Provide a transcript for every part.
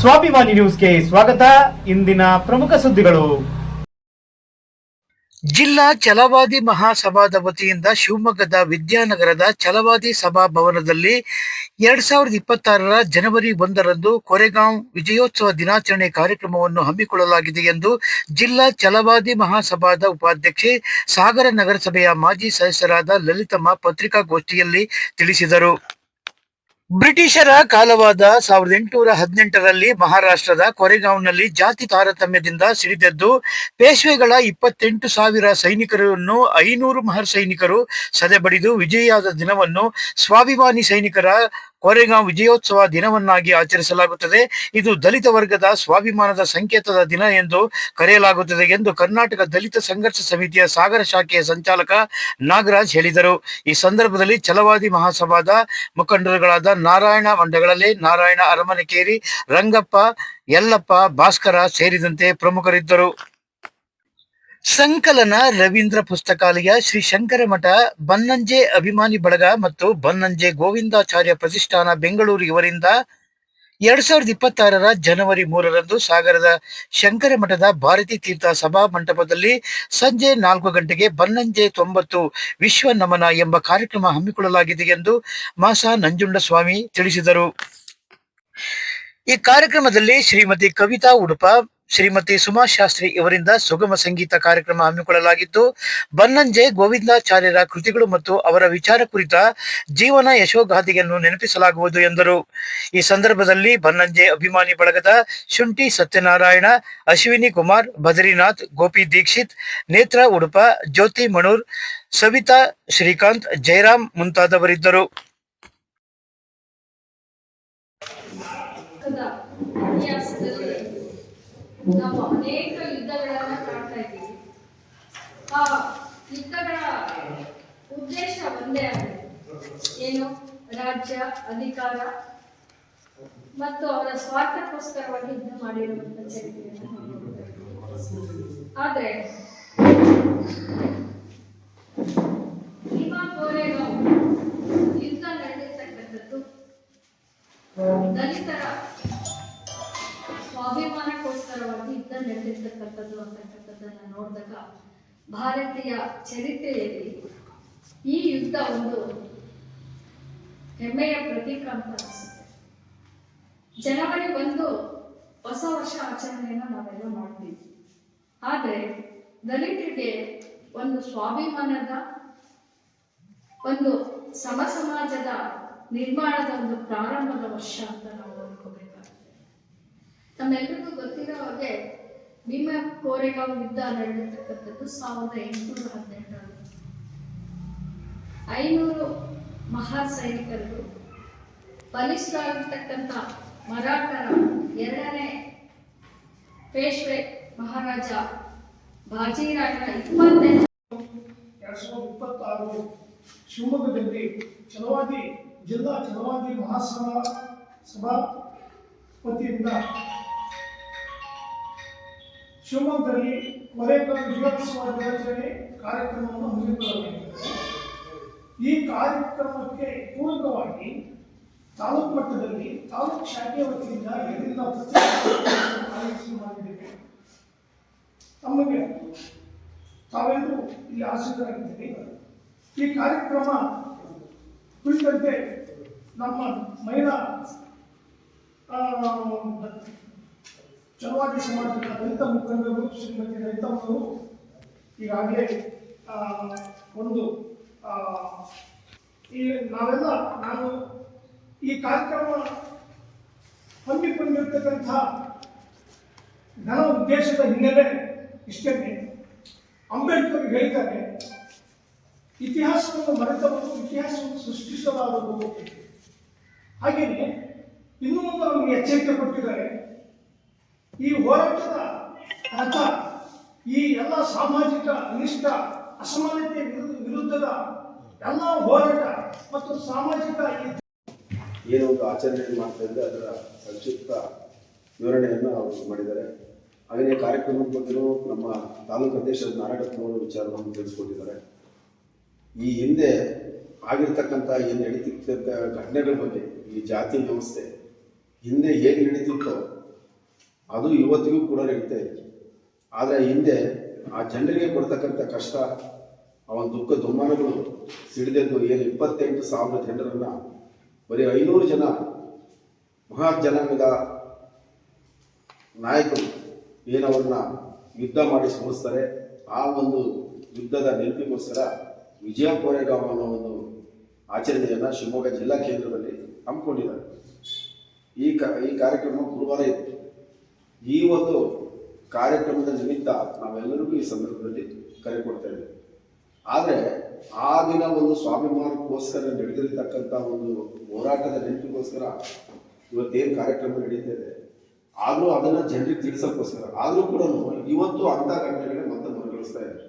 ಸ್ವಾಭಿಮಾನಿ ನ್ಯೂಸ್ಗೆ ಸ್ವಾಗತ. ಇಂದಿನ ಪ್ರಮುಖ ಸುದ್ದಿಗಳು. ಜಿಲ್ಲಾ ಛಲವಾದಿ ಮಹಾಸಭಾದ ವತಿಯಿಂದ ಶಿವಮೊಗ್ಗದ ವಿದ್ಯಾನಗರದ ಛಲವಾದಿ ಸಭಾ ಭವನದಲ್ಲಿ 2026 ಜನವರಿ 1ರಂದು ಕೊರೆಗಾಂವ್ ವಿಜಯೋತ್ಸವ ದಿನಾಚರಣೆ ಕಾರ್ಯಕ್ರಮವನ್ನು ಹಮ್ಮಿಕೊಳ್ಳಲಾಗಿದೆ ಎಂದು ಜಿಲ್ಲಾ ಛಲವಾದಿ ಮಹಾಸಭಾದ ಉಪಾಧ್ಯಕ್ಷೆ ಸಾಗರ ನಗರಸಭೆಯ ಮಾಜಿ ಸದಸ್ಯರಾದ ಲಲಿತಮ್ಮ ಪತ್ರಿಕಾಗೋಷ್ಠಿಯಲ್ಲಿ ತಿಳಿಸಿದರು. ಬ್ರಿಟಿಷರ ಕಾಲವಾದ 1818ರಲ್ಲಿ ಮಹಾರಾಷ್ಟ್ರದ ಕೊರೆಗಾಂವ್ನಲ್ಲಿ ಜಾತಿ ತಾರತಮ್ಯದಿಂದ ಸಿಡಿದೆದ್ದು ಪೇಶ್ವೆಗಳ 28,000 ಸೈನಿಕರನ್ನು 500 ಮಹರ್ ಸೈನಿಕರು ಸದೆಬಡಿದು ವಿಜಯಿಯಾದ ದಿನವನ್ನು ಸ್ವಾಭಿಮಾನಿ ಸೈನಿಕರ ಕೊರೆಗಾಂವ್ ವಿಜಯೋತ್ಸವ ದಿನವನ್ನಾಗಿ ಆಚರಿಸಲಾಗುತ್ತದೆ. ಇದು ದಲಿತ ವರ್ಗದ ಸ್ವಾಭಿಮಾನದ ಸಂಕೇತದ ದಿನ ಎಂದು ಕರೆಯಲಾಗುತ್ತದೆ ಎಂದು ಕರ್ನಾಟಕ ದಲಿತ ಸಂಘರ್ಷ ಸಮಿತಿಯ ಸಾಗರ ಶಾಖೆಯ ಸಂಚಾಲಕ ನಾಗರಾಜ್ ಹೇಳಿದರು. ಈ ಸಂದರ್ಭದಲ್ಲಿ ಛಲವಾದಿ ಮಹಾಸಭಾದ ಮುಖಂಡರುಗಳಾದ ನಾರಾಯಣ ಮಂಡಗಳಲೆ, ನಾರಾಯಣ ಅರಮನೆಕೇರಿ, ರಂಗಪ್ಪ, ಯಲ್ಲಪ್ಪ, ಭಾಸ್ಕರ ಸೇರಿದಂತೆ ಪ್ರಮುಖರಿದ್ದರು. ಸಂಕಲನ ರವೀಂದ್ರ ಪುಸ್ತಕಾಲಯ, ಶ್ರೀ ಶಂಕರ ಮಠ, ಬನ್ನಂಜೆ ಅಭಿಮಾನಿ ಬಳಗ ಮತ್ತು ಬನ್ನಂಜೆ ಗೋವಿಂದಾಚಾರ್ಯ ಪ್ರತಿಷ್ಠಾನ ಬೆಂಗಳೂರು ಇವರಿಂದ 2026 ಜನವರಿ 3ರಂದು ಸಾಗರದ ಶಂಕರ ಮಠದ ಭಾರತೀ ತೀರ್ಥ ಸಭಾ ಮಂಟಪದಲ್ಲಿ ಸಂಜೆ 4 ಗಂಟೆಗೆ ಬನ್ನಂಜೆ 90 ವಿಶ್ವ ನಮನ ಎಂಬ ಕಾರ್ಯಕ್ರಮ ಹಮ್ಮಿಕೊಳ್ಳಲಾಗಿದೆ ಎಂದು ಮಾಸ ನಂಜುಂಡಸ್ವಾಮಿ ತಿಳಿಸಿದರು. ಈ ಕಾರ್ಯಕ್ರಮದಲ್ಲಿ ಶ್ರೀಮತಿ ಕವಿತಾ ಉಡುಪ, ಶ್ರೀಮತಿ ಸುಮಾ ಶಾಸ್ತ್ರಿ ಇವರಿಂದ ಸುಗಮ ಸಂಗೀತ ಕಾರ್ಯಕ್ರಮ ಹಮ್ಮಿಕೊಳ್ಳಲಾಗಿದ್ದು, ಬನ್ನಂಜೆ ಗೋವಿಂದಾಚಾರ್ಯರ ಕೃತಿಗಳು ಮತ್ತು ಅವರ ವಿಚಾರ ಕುರಿತ ಜೀವನ ಯಶೋಗಾಥೆಯನ್ನು ನೆನಪಿಸಲಾಗುವುದು ಎಂದರು. ಈ ಸಂದರ್ಭದಲ್ಲಿ ಬನ್ನಂಜೆ ಅಭಿಮಾನಿ ಬಳಗದ ಶುಂಠಿ ಸತ್ಯನಾರಾಯಣ, ಅಶ್ವಿನಿ ಕುಮಾರ್, ಬದ್ರಿನಾಥ್, ಗೋಪಿ ದೀಕ್ಷಿತ್, ನೇತ್ರ ಉಡುಪ, ಜ್ಯೋತಿ ಮಣೂರ್, ಸವಿತಾ ಶ್ರೀಕಾಂತ್, ಜಯರಾಮ್ ಮುಂತಾದವರಿದ್ದರು. ನಾವು ಅನೇಕ ಯುದ್ಧಗಳನ್ನ ಕಾಣ್ತಾ ಇದ್ದೀವಿ. ಆ ಯುದ್ಧಗಳ ಉದ್ದೇಶ ಒಂದೇ ಆಗಿದೆ, ಏನು? ರಾಜ್ಯ, ಅಧಿಕಾರ ಮತ್ತು ಅವರ ಸ್ವಾರ್ಥಕ್ಕೋಸ್ಕರವಾಗಿ ಯುದ್ಧ ಮಾಡಿರುವಂತ ಚರಿತ್ರೆಯನ್ನು. ಆದ್ರೆ ಭೀಮಾ ಕೋರೆಗಾಂವ್ ಯುದ್ಧ ನಡೆದಿರ್ತಕ್ಕಂಥದ್ದು ದಲಿತರ ಸ್ವಾಭಿಮಾನಕ್ಕೋಸ್ಕರವಾಗಿ ಯುದ್ಧ ನಡೆದಿರ್ತಕ್ಕಂಥದ್ದು ಅಂತಕ್ಕಂಥದ್ದನ್ನ ನೋಡಿದಾಗ ಭಾರತೀಯ ಚರಿತ್ರೆಯಲ್ಲಿ ಈ ಯುದ್ಧ ಒಂದು ಹೆಮ್ಮೆಯ ಪ್ರತೀಕ ಅಂತ ಅನಿಸುತ್ತೆ. ಜನವರಿ 1 ಹೊಸ ವರ್ಷ ಆಚರಣೆಯನ್ನ ನಾವೆಲ್ಲ ಮಾಡ್ತೀವಿ. ಆದ್ರೆ ದಲಿತರಿಗೆ ಒಂದು ಸ್ವಾಭಿಮಾನದ, ಒಂದು ಸಮ ಸಮಾಜದ ನಿರ್ಮಾಣದ ಒಂದು ಪ್ರಾರಂಭದ ವರ್ಷ ಅಂತ ನಾವು ಅನ್ಕೋಬೇಕಾಗುತ್ತೆ. ನಮ್ಮೆಲ್ಲರಿಗೂ ಗೊತ್ತಿರೋ ಹಾಗೆ ಭೀಮಾ ಕೋರೆಗಾಂವ್ ಯುದ್ಧ ನಡೆದಿರ್ತಕ್ಕಂಥದ್ದು 1818ರಲ್ಲಿ 500 ಮಹಾರ್ ಸೈನಿಕರು ಬಲಿಷ್ಠರಾಗಿರ್ತಕ್ಕಂಥ ಮರಾಠರ 2ನೇ ಪೇಶ್ವೆ ಮಹಾರಾಜ ಬಾಜಿರಾಯನ 2026 ಶಿವಮೊಗ್ಗದಲ್ಲಿ ಜಿಲ್ಲಾ ಛಲವಾದಿ ಮಹಾಸಭಾ ವತಿಯಿಂದ ಶಿವಮೊಗ್ಗದಲ್ಲಿ ಕೊರೆಗಾಂವ್ ವಿಜಯೋತ್ಸವ ದಿನಾಚರಣೆ ಕಾರ್ಯಕ್ರಮವನ್ನು ಹಮ್ಮಿಕೊಳ್ಳಲಾಗಿದೆ. ಈ ಕಾರ್ಯಕ್ರಮಕ್ಕೆ ಪೂರಕವಾಗಿ ತಾಲೂಕು ಮಟ್ಟದಲ್ಲಿ ತಾಲೂಕು ಶಾಖೆಯ ವತಿಯಿಂದ ಎಲ್ಲಿಂದ ಆಯೋಜನೆ ಮಾಡಿದ್ದೇವೆ. ತಮಗೆ ತಾವೆಲ್ಲರೂ ಇಲ್ಲಿ ಆಸಕ್ತರಾಗಿದ್ದೀರಿ. ಈ ಕಾರ್ಯಕ್ರಮ ಕುರಿತಂತೆ ನಮ್ಮ ಮಹಿಳಾ ಛಲವಾದಿ ಸಮಾಜದ ದಲಿತ ಮುಖಂಡರು ಶ್ರೀಮತಿ ಲಲಿತಮ್ಮವರು ಈಗಾಗಲೇ ನಾನು ಈ ಕಾರ್ಯಕ್ರಮ ಹಮ್ಮಿಕೊಂಡಿರ್ತಕ್ಕಂಥ ಘನ ಉದ್ದೇಶದ ಹಿನ್ನೆಲೆ ಇಷ್ಟೇ. ಅಂಬೇಡ್ಕರ್ ಹೇಳಿದ್ದಾರೆ, ಇತಿಹಾಸವನ್ನು ಮರೆತವರು ಇತಿಹಾಸವನ್ನು ಸೃಷ್ಟಿಸಲಾಗುವುದು. ಹಾಗೆಯೇ ಇನ್ನೂ ಒಂದು ನಮಗೆ ಎಚ್ಚರಿಕೆ ಕೊಟ್ಟಿದ್ದಾರೆ. ಈ ಹೋರಾಟದ ಅರ್ಥ ಈ ಎಲ್ಲ ಸಾಮಾಜಿಕ ಅನಿಷ್ಟ, ಅಸಮಾನತೆ ವಿರುದ್ಧದ ಎಲ್ಲ ಹೋರಾಟ ಮತ್ತು ಸಾಮಾಜಿಕ ಏನು ಒಂದು ಆಚರಣೆಯನ್ನು ಮಾಡ್ತಾ ಇದ್ದರೆ ಅದರ ಸಂಕ್ಷಿಪ್ತ ವಿವರಣೆಯನ್ನು ಅವರು ಮಾಡಿದ್ದಾರೆ. ಹಾಗೆಯೇ ಕಾರ್ಯಕ್ರಮದ ಬಗ್ಗೆಯೂ ನಮ್ಮ ತಾಲೂಕು ಅಧ್ಯಕ್ಷ ನಾರಾಯಣಪ್ಪನವರು ವಿಚಾರವನ್ನು ತಿಳಿಸ್ಕೊಟ್ಟಿದ್ದಾರೆ. ಈ ಹಿಂದೆ ಆಗಿರ್ತಕ್ಕಂಥ ಏನು ನಡೀತಿರ್ತಕ್ಕಂಥ ಘಟನೆಗಳ ಬಗ್ಗೆ, ಈ ಜಾತಿ ವ್ಯವಸ್ಥೆ ಹಿಂದೆ ಹೇಗೆ ನಡೀತಿತ್ತೋ ಅದು ಇವತ್ತಿಗೂ ಕೂಡ ನಡೀತಾ ಇದೆ. ಆದರೆ ಹಿಂದೆ ಆ ಜನರಿಗೆ ಕೊಡ್ತಕ್ಕಂಥ ಕಷ್ಟ, ಅವನ ದುಃಖ ದುಮ್ಮಾನಗಳು ಸಿಡಿದೆದ್ದು ಏನು 28,000 ಜನರನ್ನು ಬರೀ 500 ಜನ ಮಹಾ ಜನಾಂಗದ ನಾಯಕರು ಏನವ್ರನ್ನ ಯುದ್ಧ ಮಾಡಿ ಸೋಲಿಸ್ತಾರೆ. ಆ ಒಂದು ಯುದ್ಧದ ನೆನಪಿಗೋಸ್ಕರ ವಿಜಯ ಕೋರೆಗಾಂವ್ ಅನ್ನೋ ಒಂದು ಆಚರಣೆಯನ್ನು ಶಿವಮೊಗ್ಗ ಜಿಲ್ಲಾ ಕೇಂದ್ರದಲ್ಲಿ ಹಮ್ಮಿಕೊಂಡಿದ್ದಾರೆ. ಈ ಕಾರ್ಯಕ್ರಮ ಗುರುವಾರ ಇದೆ. ಈ ಒಂದು ಕಾರ್ಯಕ್ರಮದ ನಿಮಿತ್ತ ನಾವೆಲ್ಲರಿಗೂ ಈ ಸಂದರ್ಭದಲ್ಲಿ ಕರೆ ಕೊಡ್ತಾ ಇದ್ದೇವೆ. ಆದರೆ ಆ ದಿನ ಒಂದು ಸ್ವಾಭಿಮಾನಕ್ಕೋಸ್ಕರ ನಡೆದಿರ್ತಕ್ಕಂಥ ಒಂದು ಹೋರಾಟದ ನೆನಪಿಗೋಸ್ಕರ ಇವತ್ತೇನು ಕಾರ್ಯಕ್ರಮ ನಡೀತಾ ಇದೆ, ಆದರೂ ಅದನ್ನು ಜನರಿಗೆ ತಿಳಿಸೋಕ್ಕೋಸ್ಕರ ಆದರೂ ಕೂಡ ಇವತ್ತು ಅಂಥ ಘಟನೆಗಳೇ ಮತ್ತೆ ಮರುಕಳಿಸ್ತಾ ಇದೆ.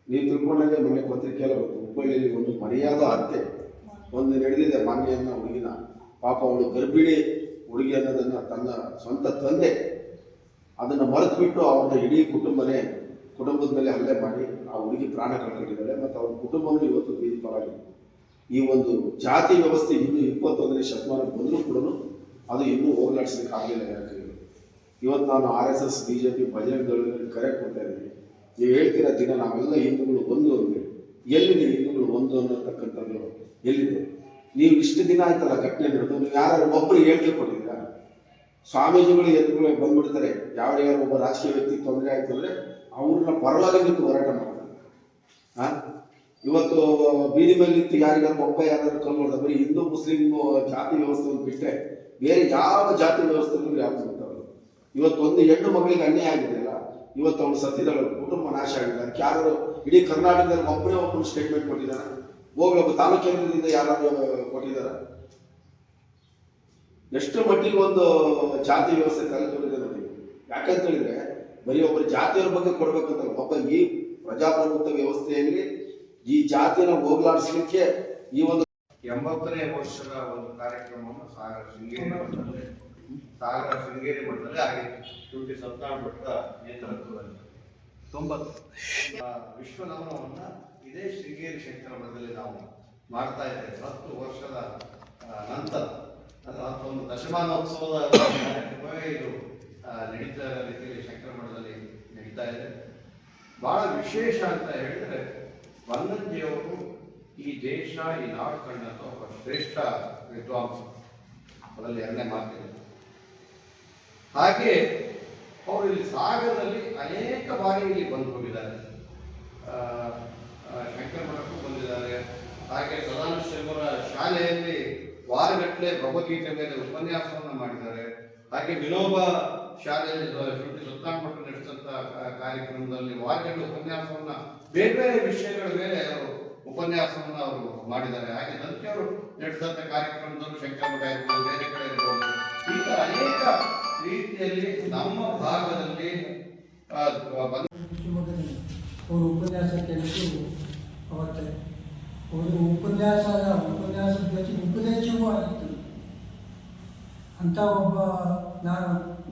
ನೀವು ತಿಳ್ಕೊಂಡಂಗೆ ಮೊನ್ನೆ ಪತ್ರಿಕೆಯಲ್ಲಿ ಹುಬ್ಬಳ್ಳಿಯಲ್ಲಿ ಒಂದು ಮರ್ಯಾದ ಹತ್ಯೆ ಒಂದು ನಡೆದಿದೆ. ಮಾನ್ಯನ್ನ ಹುಡುಗಿನ, ಪಾಪ ಅವಳು ಗರ್ಭಿಣಿ ಹುಡುಗಿ ಅನ್ನೋದನ್ನು ತನ್ನ ಸ್ವಂತ ತಂದೆ ಅದನ್ನು ಮರೆತು ಬಿಟ್ಟು ಅವನ ಇಡೀ ಕುಟುಂಬದ ಮೇಲೆ ಹಲ್ಲೆ ಮಾಡಿ ಆ ಹುಡುಗಿ ಪ್ರಾಣ ಕಳ್ಕೊಂಡಿದ್ದಾಳೆ. ಮತ್ತು ಅವ್ರ ಕುಟುಂಬವೂ ಇವತ್ತು ಬೀದಿ ಪಾಲಾಗಿದೆ. ಈ ಒಂದು ಜಾತಿ ವ್ಯವಸ್ಥೆ ಇನ್ನೂ 21ನೇ ಶತಮಾನಕ್ಕೆ ಬಂದರೂ ಕೂಡ ಅದು ಇನ್ನೂ ಹೋಗ್ಲಾಡಿಸ್ಲಿಕ್ಕೆ ಆಗಲಿಲ್ಲ. ಯಾಕೆ ಇವತ್ತು ನಾನು RSS BJP ಬಜರಂಗ ದಳದಲ್ಲಿ ಕರೆ ಕೊಡ್ತಾ ಇದ್ದೀನಿ. ನೀವು ಹೇಳ್ತೀರಾ ದಿನ ನಾವೆಲ್ಲ ಹಿಂದೂಗಳು ಒಂದು ಅಂದ್ವಿ. ಎಲ್ಲಿದೆ ಹಿಂದೂಗಳು ಒಂದು ಅನ್ನೋತಕ್ಕಂಥದ್ದು ಎಲ್ಲಿದೆ? ನೀವು ಇಷ್ಟು ದಿನ ಆಯ್ತಲ್ಲ ಘಟನೆ ನಡೆದು, ನೀವು ಯಾರು ಒಬ್ಬರು ಹೇಳಿಕೆ ಕೊಟ್ಟಿದ್ದೀರಾ? ಸ್ವಾಮೀಜಿಗಳು ಎದುರುಗಳು ಬಂದ್ಬಿಡ್ತಾರೆ. ಯಾರು ಒಬ್ಬ ರಾಜಕೀಯ ವ್ಯಕ್ತಿ ತೊಂದರೆ ಆಯ್ತು ಅಂದರೆ ಅವ್ರನ್ನ ಪರವಾಗಿ ನಿಂತು ಹೋರಾಟ ಮಾಡ್ತಾರೆ. ಇವತ್ತು ಬೀದಿ ಮೇಲೆ ನಿಂತು ಯಾರಿಗಾರು ಒಬ್ಬ ಯಾರಾದ್ರೂ ಕಲ್ಲು ಹೊಡೆದ, ಬರೀ ಹಿಂದೂ ಮುಸ್ಲಿಂ ಜಾತಿ ವ್ಯವಸ್ಥೆಯನ್ನು ಬಿಟ್ಟರೆ ಬೇರೆ ಯಾವ ಜಾತಿ ವ್ಯವಸ್ಥೆಯಲ್ಲೂ ಯಾರು ಗೊತ್ತಾಗಲ್ಲ. ಇವತ್ತು ಒಂದು ಹೆಣ್ಣು ಮಗಳಿಗೆ ಅನ್ಯಾಯ ಆಗಿದೆಯಲ್ಲ, ಇವತ್ತು ಅವಳು ಸತ್ತಿದಳು, ಕುಟುಂಬ ನಾಶ ಆಗಿದೆ. ಅದಕ್ಕೆ ಯಾರು ಇಡೀ ಕರ್ನಾಟಕದಲ್ಲಿ ಒಬ್ಬರು ಸ್ಟೇಟ್ಮೆಂಟ್ ಕೊಟ್ಟಿದ್ದಾರೆ? ಹೋಗಿ ಒಬ್ಬ ತಾಲೂಕು ಕೇಂದ್ರದಿಂದ ಯಾರಾದ್ರೂ ಕೊಟ್ಟಿದ್ದಾರೆ? ಎಷ್ಟು ಮಟ್ಟಿಗೆ ಒಂದು ಜಾತಿ ವ್ಯವಸ್ಥೆ ತಲೆದೂರಿದೆ ನೋಡಿ. ಯಾಕಂತ ಹೇಳಿದ್ರೆ ಬರೀ ಒಬ್ಬರು ಜಾತಿಯವರ ಬಗ್ಗೆ ಕೊಡ್ಬೇಕಂತಲ್ಲ, ಒಬ್ಬ ಈ ಪ್ರಜಾಪ್ರಭುತ್ವ ವ್ಯವಸ್ಥೆಯಲ್ಲಿ ಈ ಜಾತಿನ ಹೋಗ್ಲಾಡಿಸ್ಲಿಕ್ಕೆ ಈ ಒಂದು 80ನೇ ವರ್ಷದ ಒಂದು ಕಾರ್ಯಕ್ರಮವನ್ನು ಸಾಗರ ಶೃಂಗೇರಿ ಮಠದಲ್ಲಿ ಆಗಿತ್ತು. ಶ್ರೀ ಸತ್ಯನಾರಾಯಣ ಭಟ್ರ ನೇತೃತ್ವದಲ್ಲಿ 90 ವಿಶ್ವನಾಮವನ್ನು ಇದೇ ಶೃಂಗೇರಿ ಶಂಕರ ಮಠದಲ್ಲಿ ನಾವು ಮಾಡ್ತಾ ಇದ್ದೇವೆ. 10 ವರ್ಷದ ನಂತರ ಒಂದು ದಶಮಾನೋತ್ಸವದ ಕಾರ್ಯಕ್ರಮವೇ ಇದು ನಡೀತಾ ಇರೋ ರೀತಿಯಲ್ಲಿ ಶಂಕರ ಮಠದಲ್ಲಿ ನಡೀತಾ ಇದೆ. ಬಹಳ ವಿಶೇಷ ಅಂತ ಹೇಳಿದ್ರೆ, ಬನ್ನಂಜಿಯವರು ಈ ದೇಶ ಈ ನಾಡು ಕಂಡಂತ ಒಬ್ಬ ಶ್ರೇಷ್ಠ ವಿದ್ವಾಂಸ, ಅದರಲ್ಲಿ ಎರಡನೇ ಮಾತಿದೆ. ಹಾಗೆ ಅವರು ಇಲ್ಲಿ ಸಾಗರದಲ್ಲಿ ಅನೇಕ ಬಾರಿ ಇಲ್ಲಿ ಬಂದು ಹೋಗಿದ್ದಾರೆ. ಶಂಕರ ಮಠಕ್ಕೂ ಬಂದಿದ್ದಾರೆ. ಹಾಗೆ ಸದಾನಂದ ಶಾಲೆಯಲ್ಲಿ ವಾರಗಟ್ಟಲೆ ಭಗವದ್ಗೀತೆ ಮೇಲೆ ಉಪನ್ಯಾಸವನ್ನು ಮಾಡಿದ್ದಾರೆ. ಹಾಗೆ ವಿನೋಬ ಶಾಲೆಯಲ್ಲಿ ಶ್ರೀ ಸತ್ಯನಾರಾಯಣ ಭಟ್ರು ನಡೆಸಿದಂಥ ಕಾರ್ಯಕ್ರಮದಲ್ಲಿ ವಾರಗಟ್ಟಲೆ ಉಪನ್ಯಾಸವನ್ನು ಬೇರೆ ಬೇರೆ ವಿಷಯಗಳ ಮೇಲೆ ಅವರು ಉಪನ್ಯಾಸವನ್ನು ಅವರು ಮಾಡಿದ್ದಾರೆ. ಹಾಗೆ ನಂತರ ನಡೆಸಿದಂಥ ಕಾರ್ಯಕ್ರಮದಲ್ಲೂ ಶಂಕರ ಮಠ ಇರ್ಬೋದು, ಬೇರೆ ಕಡೆ ಇರ್ಬೋದು, ಈ ಥರ ಅನೇಕ ರೀತಿಯಲ್ಲಿ ನಮ್ಮ ಭಾಗದಲ್ಲಿ ಅವರು ಉಪನ್ಯಾಸ ಕೇಳಿದ್ದು ಅವತ್ತೇ. ಅವರು ಉಪನ್ಯಾಸದ ಜೊತೆಗೆ ಉಪದೇಶವೂ ಆಗಿತ್ತು. ಅಂಥ ಒಬ್ಬ ನಾನು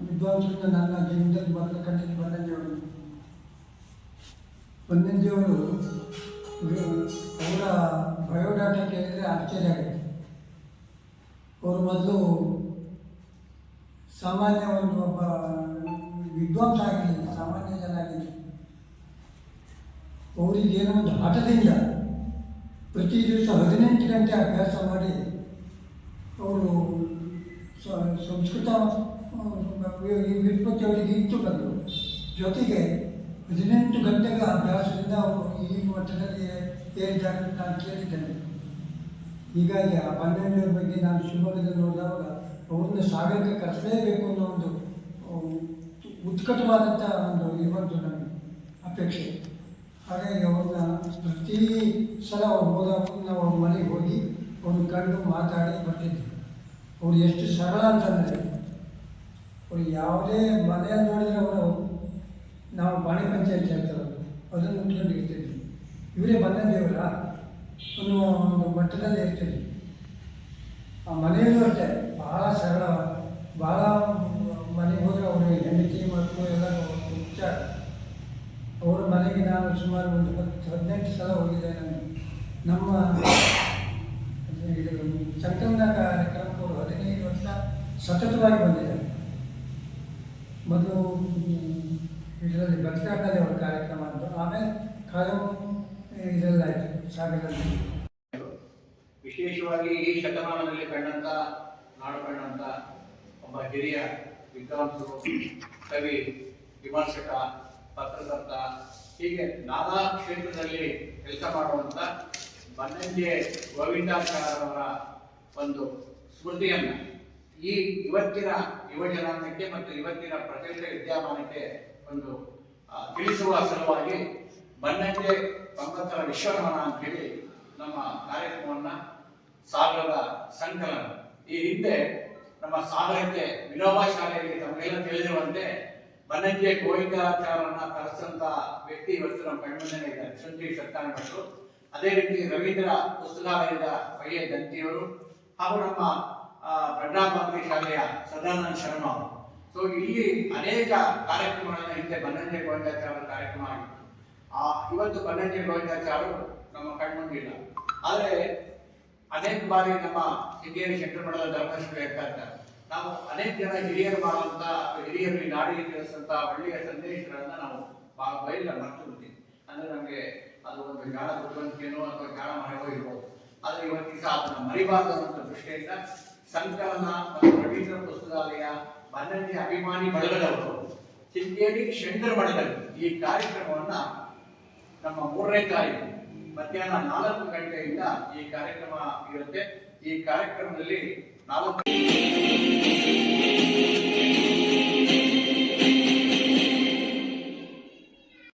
ವಿದ್ವಾಂಸರಿಂದ ನನ್ನ ಜೀವನದಲ್ಲಿ ಮೊದಲು ಕಂಡಿದ್ದು ಬನ್ನಂಜಿಯವರು ಅವರ ಬಯೋಡಾಟಾ ಕೇಳಿದರೆ ಆಶ್ಚರ್ಯ ಆಗುತ್ತೆ. ಅವರು ಮೊದಲು ಸಾಮಾನ್ಯ ಒಬ್ಬ ವಿದ್ವಾಂಸ ಆಗಿರಲಿಲ್ಲ, ಸಾಮಾನ್ಯ ಜನ ಆಗಿರಲಿಲ್ಲ. ಅವರಿಗೆ ಏನೋ ಒಂದು ಹಠದಿಂದ ಪ್ರತಿ ದಿವಸ 18 ಗಂಟೆ ಅಭ್ಯಾಸ ಮಾಡಿ ಅವರು ಸಂಸ್ಕೃತ ವ್ಯುತ್ಪತ್ತಿ ಅವರಿಗೆ ಇತ್ತು ಬಂದು, ಜೊತೆಗೆ 18 ಗಂಟೆಗಳ ಅಭ್ಯಾಸದಿಂದ ಅವರು ಈ ಮಟ್ಟದಲ್ಲಿ ಏರಿದ್ದಾರೆ ನಾನು ಕೇಳಿದ್ದೇನೆ. ಹೀಗಾಗಿ ಆ ಬನ್ನಂಜಿಯವರ ಬಗ್ಗೆ ನಾನು ಶಿವಮೊಗ್ಗದಲ್ಲಿ ನೋಡಿದಾಗ ಅವ್ರನ್ನ ಸಾಗರಕ್ಕೆ ಕರೆಸಲೇಬೇಕು ಅನ್ನೋ ಒಂದು ಉತ್ಕಟವಾದಂಥ ಒಂದು ಇರುವಂಥ ನನಗೆ ಅಪೇಕ್ಷೆ. ಹಾಗಾಗಿ ಅವ್ರನ್ನ ಪ್ರತಿ ಸಲ ಅವ್ರು ಹೋದಾಗ ನಾವು ಅವ್ರ ಮನೆಗೆ ಹೋಗಿ ಅವ್ರನ್ನ ಕಂಡು ಮಾತಾಡಿ ಬರ್ತಿದ್ವಿ. ಅವ್ರು ಎಷ್ಟು ಸರಳ ಅಂತಂದರೆ, ಅವ್ರು ಯಾವುದೇ ಮನೆಯಲ್ಲಿ ನೋಡಿದರೆ ಅವರು ನಾವು ಬಾಣಿ ಪಂಚಾಯತ್ ಹೇಳ್ತಾರೆ, ಅದನ್ನು ಮುಟ್ಕೊಂಡು ಇರ್ತಿದ್ವಿ. ಇವರೇ ಬನ್ನಂಜಿಯವರ ಅನ್ನೋ ಒಂದು ಮಟ್ಟದಲ್ಲಿ ಇರ್ತಿದ್ವಿ. ಆ ಮನೆಯಲ್ಲೂ ಅಷ್ಟೇ ಭಾಳ ಸರಳ, ಭಾಳ ಮನೆಗೆ ಹೋದರೆ ಅವರು ಹೆಂಡತಿ ಮಕ್ಕಳು ಎಲ್ಲ ವಿಚಾರ. ಅವರ ಮನೆಗೆ ನಾನು ಸುಮಾರು ಒಂದು 18 ಸಲ ಹೋಗಿದ್ದೆ. ನಮ್ಮ ಇದು ಸಂಕಲನ ಕಾರ್ಯಕ್ರಮಕ್ಕೆ ಅವರು 15 ವರ್ಷ ಸತತವಾಗಿ ಬಂದಿದ್ದಾರೆ. ಮೊದಲು ರಂಗದೇವರ ಕಾರ್ಯಕ್ರಮ ಅಂತ. ಆಮೇಲೆ ಕಾಲವು ಇದೆಲ್ಲ ಆಯಿತು ಸಾಗರದಲ್ಲಿ. ವಿಶೇಷವಾಗಿ ಈ ಶತಮಾನದಲ್ಲಿ ಕಂಡಂತ ನಾಡು ಕಂಡಂತ ಒಬ್ಬ ಹಿರಿಯ ವಿದ್ವಾಂಸರು, ಕವಿ, ವಿಮರ್ಶಕ, ಪತ್ರಕರ್ತ, ಹೀಗೆ ನಾನಾ ಕ್ಷೇತ್ರದಲ್ಲಿ ಕೆಲಸ ಮಾಡುವಂತ ಬನ್ನಂಜೆ ಗೋವಿಂದಾಚಾರ್ಯವರ ಒಂದು ಸ್ಮೃತಿಯನ್ನು ಇವತ್ತಿನ ಯುವಜನಾಂಗಕ್ಕೆ ಮತ್ತು ಇವತ್ತಿನ ಪ್ರಚಲಿತ ವಿದ್ಯಮಾನಕ್ಕೆ ಒಂದು ತಿಳಿಸುವ ಸಲುವಾಗಿ ಬನ್ನಂಜೆ ಸಂವತ್ಸರ ವಿಶ್ವನಮನ ಅಂತ ಹೇಳಿ ನಮ್ಮ ಕಾರ್ಯಕ್ರಮವನ್ನ ಸಾಗರದ ಸಂಕಲನ. ಈ ಹಿಂದೆ ನಮ್ಮ ಸಾಗರಕ್ಕೆ ವಿನೋಬಾ ಶಾಲೆಯಲ್ಲಿ ತಮಗೆಲ್ಲ ತಿಳಿದಿರುವಂತೆ ಬನ್ನಂಜೆ ಗೋವಿಂದಾಚಾರ್ಯರನ್ನ ಕರೆಸಿದಂತ ವ್ಯಕ್ತಿ ಇವತ್ತು ನಮ್ಮ ಕಣ್ಮುಂದೆ ಇದ್ದಾರೆ, ಶುಂಠಿ ಸತ್ಯನಾರಾಯಣ ಭಟ್ರು. ಅದೇ ರೀತಿ ರವೀಂದ್ರ ಪುಸ್ತಕಾಲಯದ ವೈ.ಎ. ದಂತಿಯವರು ಹಾಗೂ ನಮ್ಮ ಪ್ರಜ್ಞಾಭಾರತಿ ಶಾಲೆಯ ಸದಾನಂದ ಶರ್ಮಾ ಅವರು. ಸೊ ಇಲ್ಲಿ ಅನೇಕ ಕಾರ್ಯಕ್ರಮಗಳನ್ನ ಹಿಂದೆ ಬನ್ನಂಜೆ ಗೋವಿಂದಾಚಾರ್ಯರ ಕಾರ್ಯಕ್ರಮ ಆಗಿತ್ತು. ಇವತ್ತು ಬನ್ನಂಜೆ ಗೋವಿಂದಾಚಾರ್ಯರು ನಮ್ಮ ಕಣ್ಮುಂದಿಲ್ಲ. ಆದರೆ ಅನೇಕ ಬಾರಿ ನಮ್ಮ ಶೃಂಗೇರಿ ಶಂಕರಮಠದ ಧರ್ಮಸ್ಥಳ ಹೇಳ್ತಾ ಇದ್ದಾರೆ, ನಾವು ಅನೇಕ ಜನ ಹಿರಿಯರು ಮಾಡುವಂತ ಹಿರಿಯರು ಈ ನಾಡಿಗೆ ತಿಳಿಸಿದಂತ ಒಳ್ಳೆಯ ಸಂದೇಶಗಳನ್ನ ನಾವು ಬಯಲ ಮರ್ತು ಬಿಡ್ತೀವಿ. ಅಂದ್ರೆ ನಮಗೆ ಅದು ಒಂದು ಜ್ಞಾನ ಬುದ್ಧಿವಂತಿಕೆನೋ ಅಥವಾ ಜ್ಞಾನ ಮರೆಯೋ ಇರ್ಬೋದು. ಆದ್ರೆ ಇವತ್ತಿನ ಅದನ್ನ ಮರಿಬಾರದು ಅನ್ನೋ ದೃಷ್ಟಿಯಿಂದ ಸಂಕಲನ ಮತ್ತು ರವೀಂದ್ರ ಪುಸ್ತಕಾಲಯ, ಬನ್ನಂಜೆ ಅಭಿಮಾನಿ ಬಳಗದವರು, ಶೃಂಗೇರಿ ಶಂಕರ ಮಠದಲ್ಲಿ ಈ ಕಾರ್ಯಕ್ರಮವನ್ನ ನಮ್ಮ 3ನೇ ತಾರೀಕು ಮಧ್ಯಾಹ್ನ 4 ಗಂಟೆಯಿಂದ ಈ ಕಾರ್ಯಕ್ರಮ ಇರುತ್ತೆ. ಈ ಕಾರ್ಯಕ್ರಮದಲ್ಲಿ 4